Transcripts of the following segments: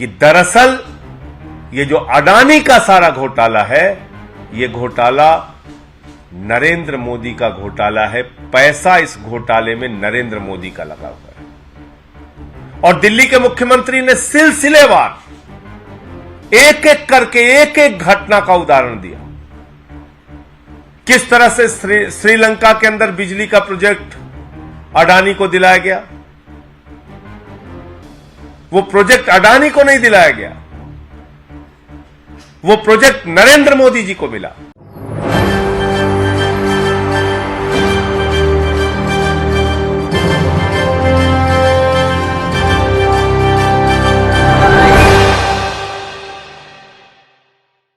कि दरअसल ये जो अडानी का सारा घोटाला है, ये घोटाला नरेंद्र मोदी का घोटाला है। पैसा इस घोटाले में नरेंद्र मोदी का लगा हुआ है और दिल्ली के मुख्यमंत्री ने सिलसिलेवार एक एक करके एक एक घटना का उदाहरण दिया। किस तरह से श्रीलंका के अंदर बिजली का प्रोजेक्ट अडानी को दिलाया गया, वो प्रोजेक्ट अडानी को नहीं दिलाया गया, वो प्रोजेक्ट नरेंद्र मोदी जी को मिला।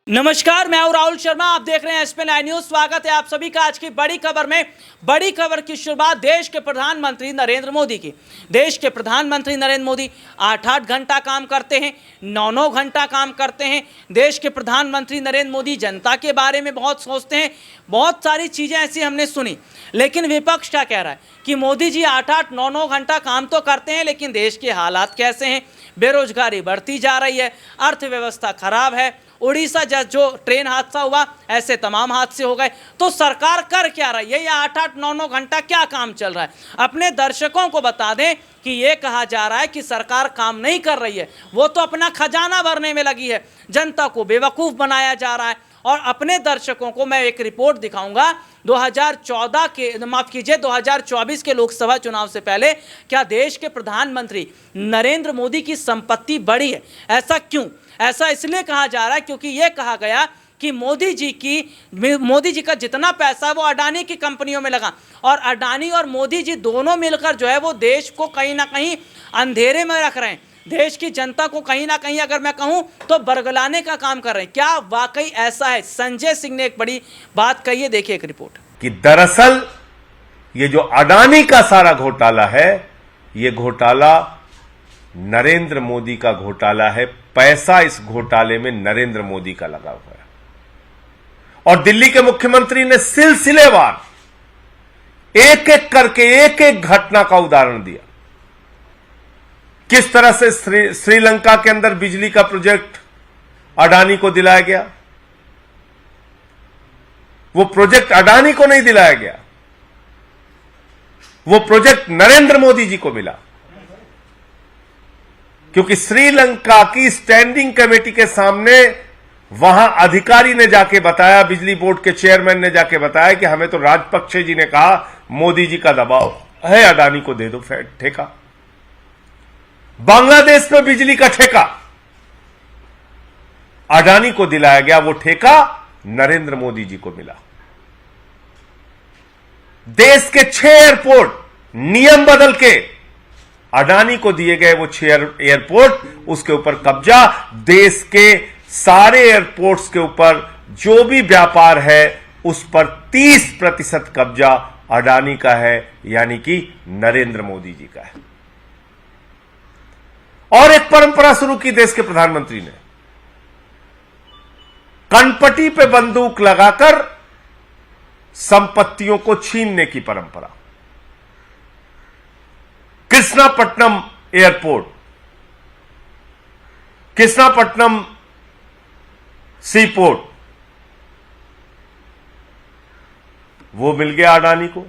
नमस्कार, मैं हूं राहुल शर्मा। आप देख रहे हैं SP9 न्यूज। स्वागत है आप सभी का आज की बड़ी खबर में। बड़ी खबर की शुरुआत देश के प्रधानमंत्री नरेंद्र मोदी की। देश के प्रधानमंत्री नरेंद्र मोदी 8-8 घंटा काम करते हैं, 9-9 घंटा काम करते हैं। देश के प्रधानमंत्री नरेंद्र मोदी जनता के बारे में बहुत सोचते हैं। बहुत सारी चीज़ें ऐसी हमने सुनी, लेकिन विपक्ष क्या कह रहा है कि मोदी जी 8-8, 9-9 घंटा काम तो करते हैं, लेकिन देश के हालात कैसे हैं? बेरोजगारी बढ़ती जा रही है, अर्थव्यवस्था खराब है। उड़ीसा जो ट्रेन हादसा हुआ, ऐसे तमाम हादसे हो गए। तो सरकार कर क्या रही है? ये 8-8, 9-9 घंटा क्या काम चल रहा है? अपने दर्शकों को बता दें कि ये कहा जा रहा है कि सरकार काम नहीं कर रही है, वो तो अपना खजाना भरने में लगी है। जनता को बेवकूफ़ बनाया जा रहा है। और अपने दर्शकों को मैं एक रिपोर्ट दिखाऊंगा 2024 के लोकसभा चुनाव से पहले क्या देश के प्रधानमंत्री नरेंद्र मोदी की संपत्ति बढ़ी है? ऐसा क्यों? ऐसा इसलिए कहा जा रहा है क्योंकि यह कहा गया कि मोदी जी का जितना पैसा है वो अडानी की कंपनियों में लगा, और अडानी और मोदी जी दोनों मिलकर जो है वो देश को कहीं ना कहीं अंधेरे में रख रहे हैं। देश की जनता को कहीं ना कहीं, अगर मैं कहूं तो, बरगलाने का काम कर रहे हैं। क्या वाकई ऐसा है? संजय सिंह ने एक बड़ी बात कही है, देखिए एक रिपोर्ट। कि दरअसल ये जो अडानी का सारा घोटाला है, ये घोटाला नरेंद्र मोदी का घोटाला है। पैसा इस घोटाले में नरेंद्र मोदी का लगा हुआ है और दिल्ली के मुख्यमंत्री ने सिलसिलेवार एक एक करके एक एक घटना का उदाहरण दिया। किस तरह से श्रीलंका के अंदर बिजली का प्रोजेक्ट अडानी को दिलाया गया, वो प्रोजेक्ट अडानी को नहीं दिलाया गया, वो प्रोजेक्ट नरेंद्र मोदी जी को मिला। क्योंकि श्रीलंका की स्टैंडिंग कमेटी के सामने वहां अधिकारी ने जाके बताया, बिजली बोर्ड के चेयरमैन ने जाके बताया कि हमें तो राजपक्षे जी ने कहा मोदी जी का दबाव है, अडानी को दे दो ठेका। बांग्लादेश में बिजली का ठेका अडानी को दिलाया गया, वो ठेका नरेंद्र मोदी जी को मिला। देश के 6 एयरपोर्ट नियम बदल के अडानी को दिए गए, वो 6 एयरपोर्ट, उसके ऊपर कब्जा। देश के सारे एयरपोर्ट्स के ऊपर जो भी व्यापार है उस पर 30% कब्जा अडानी का है, यानी कि नरेंद्र मोदी जी का है। और एक परंपरा शुरू की देश के प्रधानमंत्री ने, कनपटी पे बंदूक लगाकर संपत्तियों को छीनने की परंपरा। कृष्णापट्टनम एयरपोर्ट, कृष्णापट्टनम सीपोर्ट, वो मिल गया अडानी को।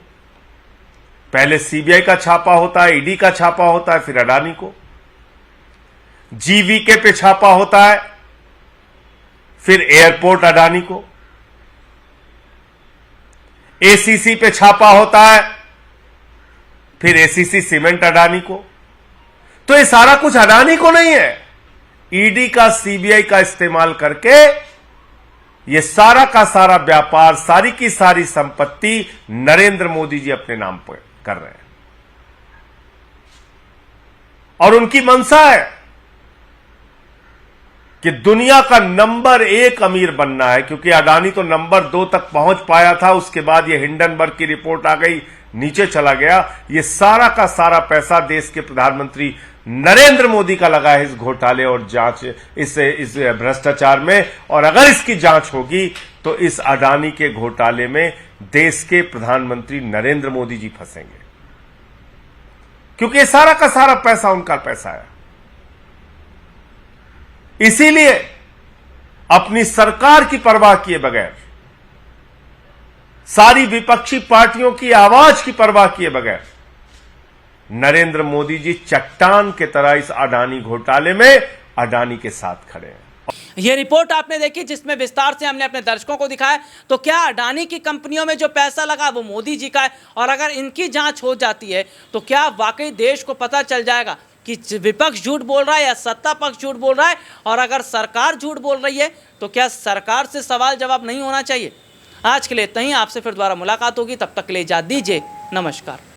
पहले सीबीआई का छापा होता है, ईडी का छापा होता है, फिर अडानी को। जीवीके पे छापा होता है, फिर एयरपोर्ट अडानी को। एसीसी पे छापा होता है, फिर एसीसी सीमेंट अडानी को। तो ये सारा कुछ अडानी को नहीं है। ईडी का, सीबीआई का इस्तेमाल करके ये सारा का सारा व्यापार, सारी की सारी संपत्ति नरेंद्र मोदी जी अपने नाम पर कर रहे हैं। और उनकी मंशा है कि दुनिया का नंबर 1 अमीर बनना है, क्योंकि अडानी तो नंबर 2 तक पहुंच पाया था, उसके बाद ये हिंडनबर्ग की रिपोर्ट आ गई, नीचे चला गया। ये सारा का सारा पैसा देश के प्रधानमंत्री नरेंद्र मोदी का लगा है इस घोटाले और जांच, इस भ्रष्टाचार में। और अगर इसकी जांच होगी तो इस अडानी के घोटाले में देश के प्रधानमंत्री नरेंद्र मोदी जी फंसेंगे, क्योंकि ये सारा का सारा पैसा उनका पैसा है। इसीलिए अपनी सरकार की परवाह किए बगैर, सारी विपक्षी पार्टियों की आवाज की परवाह किए बगैर नरेंद्र मोदी जी चट्टान के तरह इस अडानी घोटाले में अडानी के साथ खड़े हैं। ये रिपोर्ट आपने देखी जिसमें विस्तार से हमने अपने दर्शकों को दिखाया। तो क्या अडानी की कंपनियों में जो पैसा लगा वो मोदी जी का है? और अगर इनकी जांच हो जाती है तो क्या वाकई देश को पता चल जाएगा कि विपक्ष झूठ बोल रहा है या सत्ता पक्ष झूठ बोल रहा है? और अगर सरकार झूठ बोल रही है तो क्या सरकार से सवाल जवाब नहीं होना चाहिए? आज के लिए इतना ही। आपसे फिर दोबारा मुलाकात होगी, तब तक के लिए इजाजत दीजिए। नमस्कार।